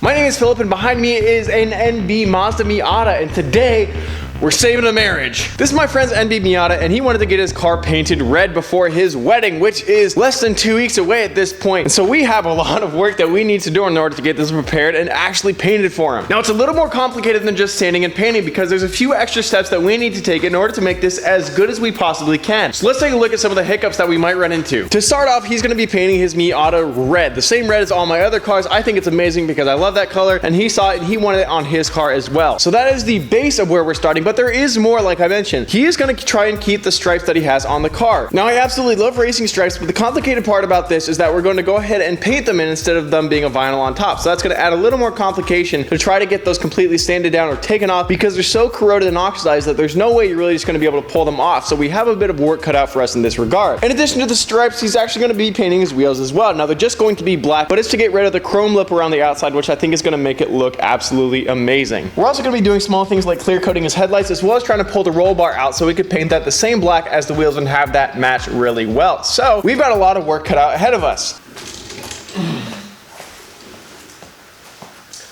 My name is Philip and behind me is an NB Mazda Miata, and today we're saving a marriage. This is my friend's NB Miata and he wanted to get his car painted red before his wedding, which is less than 2 weeks away at this point. And so we have a lot of work that we need to do in order to get this prepared and actually painted for him. Now it's a little more complicated than just sanding and painting because there's a few extra steps that we need to take in order to make this as good as we possibly can. So let's take a look at some of the hiccups that we might run into. To start off, he's gonna be painting his Miata red, the same red as all my other cars. I think it's amazing because I love that color and he saw it and he wanted it on his car as well. So that is the base of where we're starting, but there is more, like I mentioned. He is going to try and keep the stripes that he has on the car. Now, I absolutely love racing stripes, but the complicated part about this is that we're going to go ahead and paint them in instead of them being a vinyl on top. So that's going to add a little more complication to try to get those completely sanded down or taken off because they're so corroded and oxidized that there's no way you're really just going to be able to pull them off. So we have a bit of work cut out for us in this regard. In addition to the stripes, he's actually going to be painting his wheels as well. Now, they're just going to be black, but it's to get rid of the chrome lip around the outside, which I think is going to make it look absolutely amazing. We're also going to be doing small things like clear coating his headlights as well as trying to pull the roll bar out so we could paint that the same black as the wheels and have that match really well. So we've got a lot of work cut out ahead of us.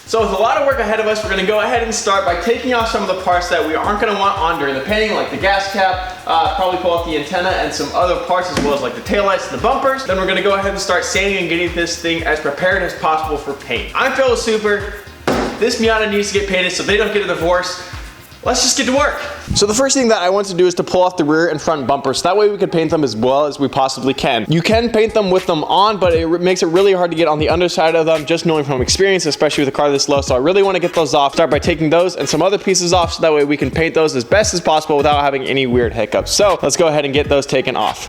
So with a lot of work ahead of us, we're going to go ahead and start by taking off some of the parts that we aren't going to want on during the painting, like the gas cap, probably pull off the antenna and some other parts as well as like the taillights and the bumpers. Then we're going to go ahead and start sanding and getting this thing as prepared as possible for paint. I'm Phil Super. This Miata needs to get painted so they don't get a divorce. Let's just get to work. So the first thing that I want to do is to pull off the rear and front bumpers. That way we can paint them as well as we possibly can. You can paint them with them on, but it makes it really hard to get on the underside of them, just knowing from experience, especially with a car this low. So I really want to get those off. Start by taking those and some other pieces off so that way we can paint those as best as possible without having any weird hiccups. So let's go ahead and get those taken off.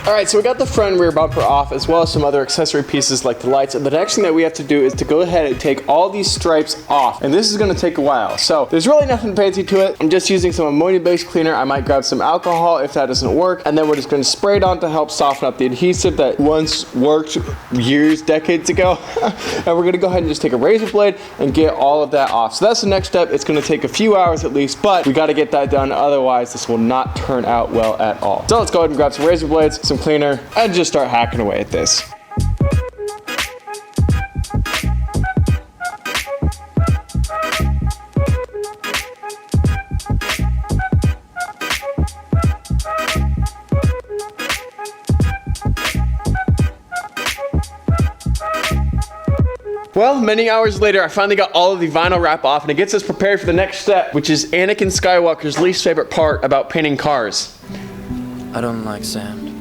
Alright, so we got the front and rear bumper off as well as some other accessory pieces like the lights. And the next thing that we have to do is to go ahead and take all these stripes off. And this is going to take a while. So there's really nothing fancy to it. I'm just using some ammonia-based cleaner. I might grab some alcohol if that doesn't work. And then we're just going to spray it on to help soften up the adhesive that once worked years, decades ago. And we're going to go ahead and just take a razor blade and get all of that off. So that's the next step. It's going to take a few hours at least, but we got to get that done. Otherwise, this will not turn out well at all. So let's go ahead and grab some razor blades, some cleaner, and just start hacking away at this. Well, many hours later, I finally got all of the vinyl wrap off and it gets us prepared for the next step, which is Anakin Skywalker's least favorite part about painting cars. I don't like sand.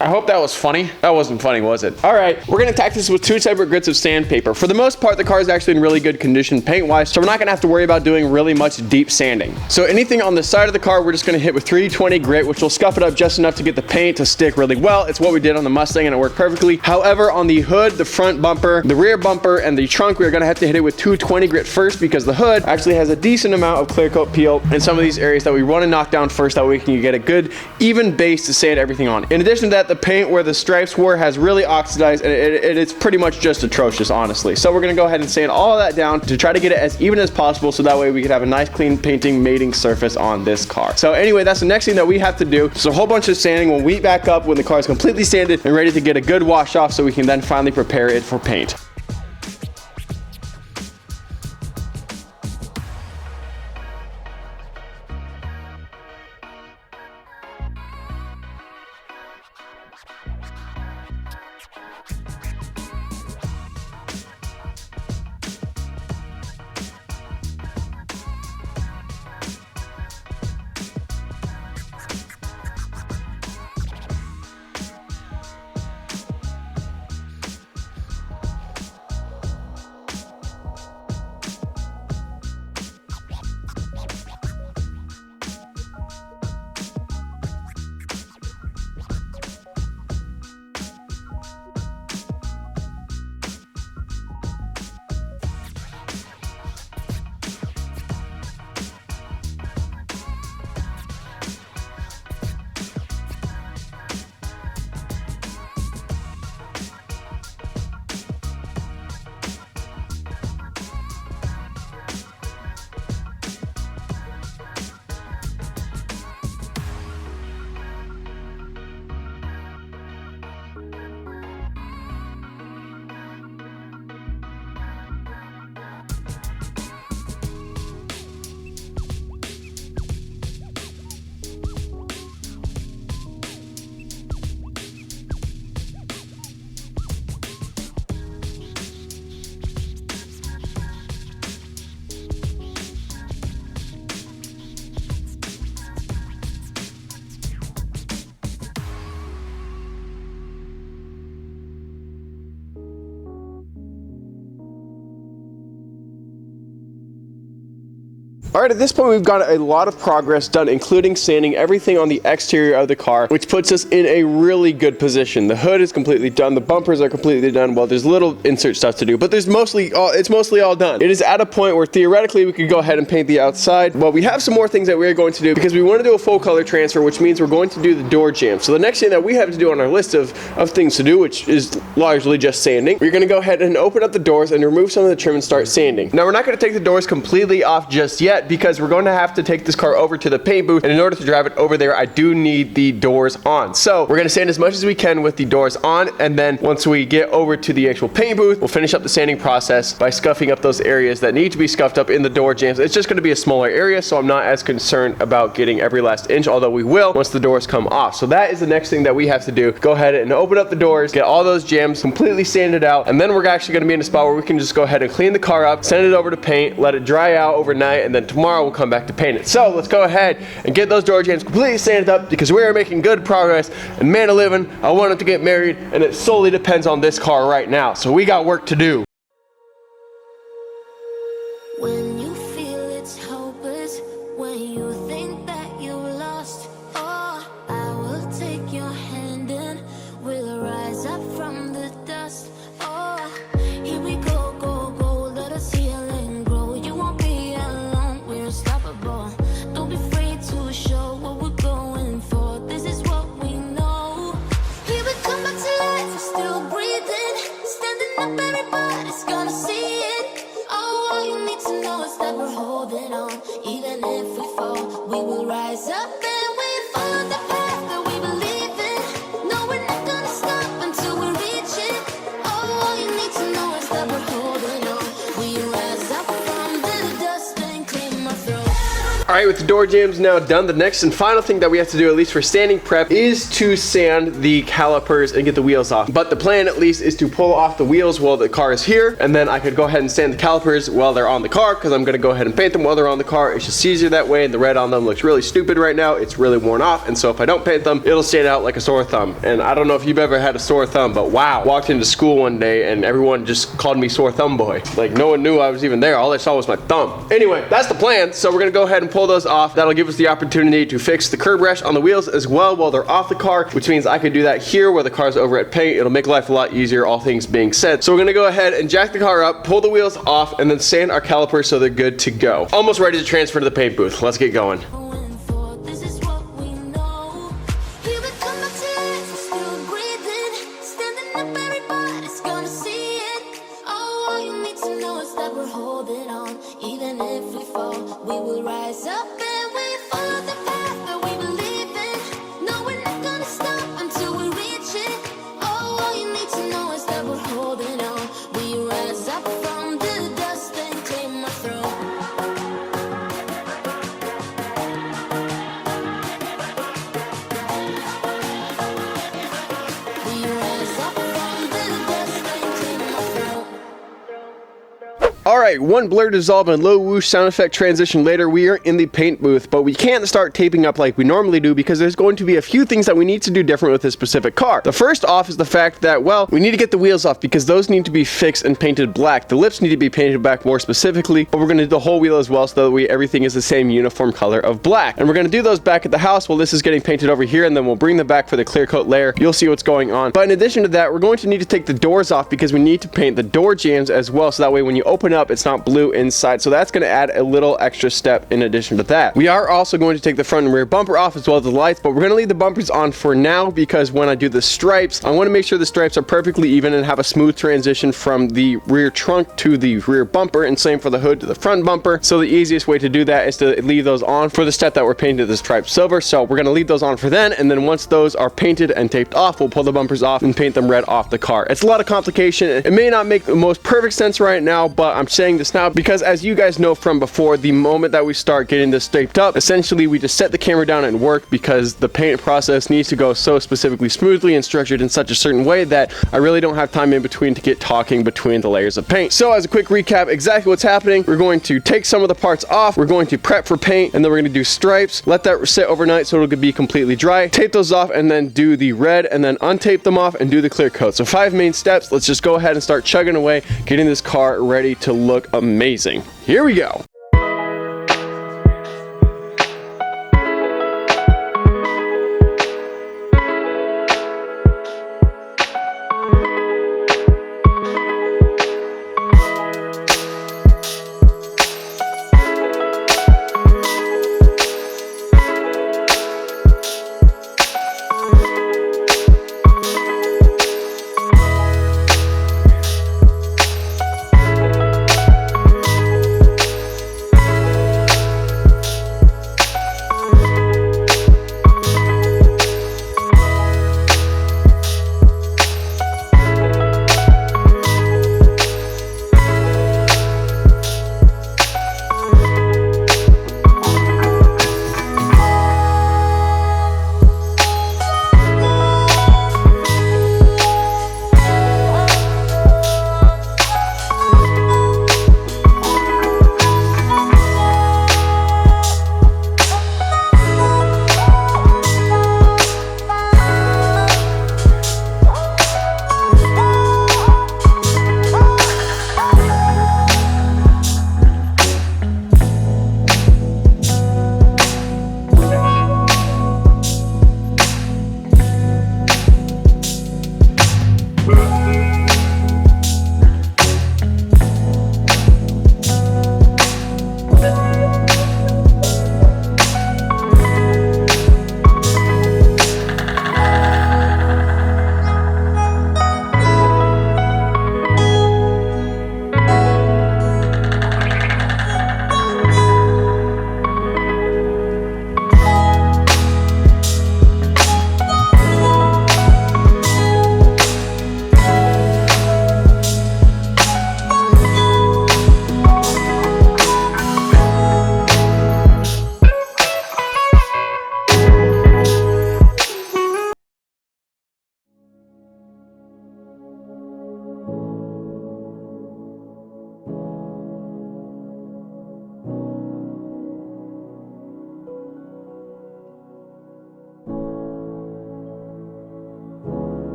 I hope that was funny. That wasn't funny, was it? All right, we're gonna attack this with 2 separate grits of sandpaper. For the most part, the car is actually in really good condition paint-wise, so we're not gonna have to worry about doing really much deep sanding. So anything on the side of the car, we're just gonna hit with 320 grit, which will scuff it up just enough to get the paint to stick really well. It's what we did on the Mustang and it worked perfectly. However, on the hood, the front bumper, the rear bumper, and the trunk, we're gonna have to hit it with 220 grit first because the hood actually has a decent amount of clear coat peel in some of these areas that we wanna knock down first. That way we can get a good, even base to sand everything on. In addition to that, the paint where the stripes were has really oxidized and it's pretty much just atrocious, honestly. So we're gonna go ahead and sand all of that down to try to get it as even as possible so that way we can have a nice clean painting mating surface on this car. So anyway, that's the next thing that we have to do. So a whole bunch of sanding. We'll meet back up when the car is completely sanded and ready to get a good wash off so we can then finally prepare it for paint. Alright, at this point we've got a lot of progress done, including sanding everything on the exterior of the car, which puts us in a really good position. The hood is completely done, the bumpers are completely done. Well, there's little insert stuff to do, but it's mostly all done. It is at a point where theoretically we could go ahead and paint the outside. Well, we have some more things that we're going to do because we want to do a full color transfer, which means we're going to do the door jam. So the next thing that we have to do on our list of things to do, which is largely just sanding, we're going to go ahead and open up the doors and remove some of the trim and start sanding. Now, we're not going to take the doors completely off just yet because we're going to have to take this car over to the paint booth, and in order to drive it over there, I do need the doors on. So we're going to sand as much as we can with the doors on, and then once we get over to the actual paint booth, we'll finish up the sanding process by scuffing up those areas that need to be scuffed up in the door jams. It's just going to be a smaller area, so I'm not as concerned about getting every last inch, although we will once the doors come off. So that is the next thing that we have to do. Go ahead and open up the doors, get all those jams completely sanded out, and then we're actually going to be in a spot where we can just go ahead and clean the car up, send it over to paint, let it dry out overnight, and then tomorrow we'll come back to paint it. So let's go ahead and get those door jams completely sanded up because we are making good progress. And man of living, I wanted to get married, and it solely depends on this car right now. So we got work to do. When you feel it's hopeless, when you think that you lost, oh, I will take your hand and we'll rise up from the dust. Oh, here we go, go, go, let us heal and grow. You won't be alone, we're unstoppable. Don't be afraid to show what we're going for. This is what we know. Here we come back to life, we're still breathing. Standing up, everybody's gonna see it. Oh, all you need to know is that we're holding on. Even if we fall, we will rise up and we follow the path that we believe in. No, we're not gonna stop until we reach it. Oh, all you need to know is that we're holding on. We rise up from the dust and clean our throat. Alright, with the door jams now done, the next and final thing that we have to do, at least for sanding prep, is to sand the calipers and get the wheels off. But the plan, at least, is to pull off the wheels while the car is here, and then I could go ahead and sand the calipers while they're on the car, because I'm going to go ahead and paint them while they're on the car. It's just easier that way, and the red on them looks really stupid right now. It's really worn off, and so if I don't paint them, it'll stand out like a sore thumb. And I don't know if you've ever had a sore thumb, but wow. Walked into school one day, and everyone just called me sore thumb boy. Like, no one knew I was even there. All they saw was my thumb. Anyway, that's the plan, so we're going to go ahead and pull those off. That'll give us the opportunity to fix the curb rash on the wheels as well while they're off the car, which means I could do that here where the car's over at paint. It'll make life a lot easier, all things being said. So we're gonna go ahead and jack the car up, pull the wheels off, and then sand our calipers so they're good to go. Almost ready to transfer to the paint booth. Let's get going. Going for, this is what we know. Here we come back to life, we're still breathing. Standing up, everybody's gonna see it. Oh, all you need to know is that we're holding on. Even if we fall, we will rise up and we follow the path that we believe in. No, we're not gonna stop until we reach it. Oh, all you need to know is that we're holding on. We rise up from the dust and claim our throne. We rise up from the dust and claim our throne. Alright, one blur dissolve and low whoosh sound effect transition later, we are in the paint booth, but we can't start taping up like we normally do because there's going to be a few things that we need to do different with this specific car. The first off is the fact that, well, we need to get the wheels off because those need to be fixed and painted black. The lips need to be painted black more specifically, but we're going to do the whole wheel as well so that everything is the same uniform color of black. And we're going to do those back at the house while this is getting painted over here, and then we'll bring them back for the clear coat layer. You'll see what's going on. But in addition to that, we're going to need to take the doors off because we need to paint the door jams as well, so that way when you open up, it's not blue inside. So that's going to add a little extra step in addition to that. We are also going to take the front and rear bumper off as well as the lights, but we're going to leave the bumpers on for now because when I do the stripes, I want to make sure the stripes are perfectly even and have a smooth transition from the rear trunk to the rear bumper, and same for the hood to the front bumper. So the easiest way to do that is to leave those on for the step that we're painting the stripes silver. So we're going to leave those on for then, and then once those are painted and taped off, we'll pull the bumpers off and paint them red off the car. It's a lot of complication. It may not make the most perfect sense right now, but I'm saying this now because as you guys know from before, the moment that we start getting this taped up, essentially we just set the camera down and work because the paint process needs to go so specifically smoothly and structured in such a certain way that I really don't have time in between to get talking between the layers of paint. So as a quick recap, exactly what's happening, we're going to take some of the parts off, we're going to prep for paint, and then we're going to do stripes, let that sit overnight so it'll be completely dry, tape those off, and then do the red, and then untape them off and do the clear coat. So 5 main steps. Let's just go ahead and start chugging away, getting this car ready to look amazing. Here we go.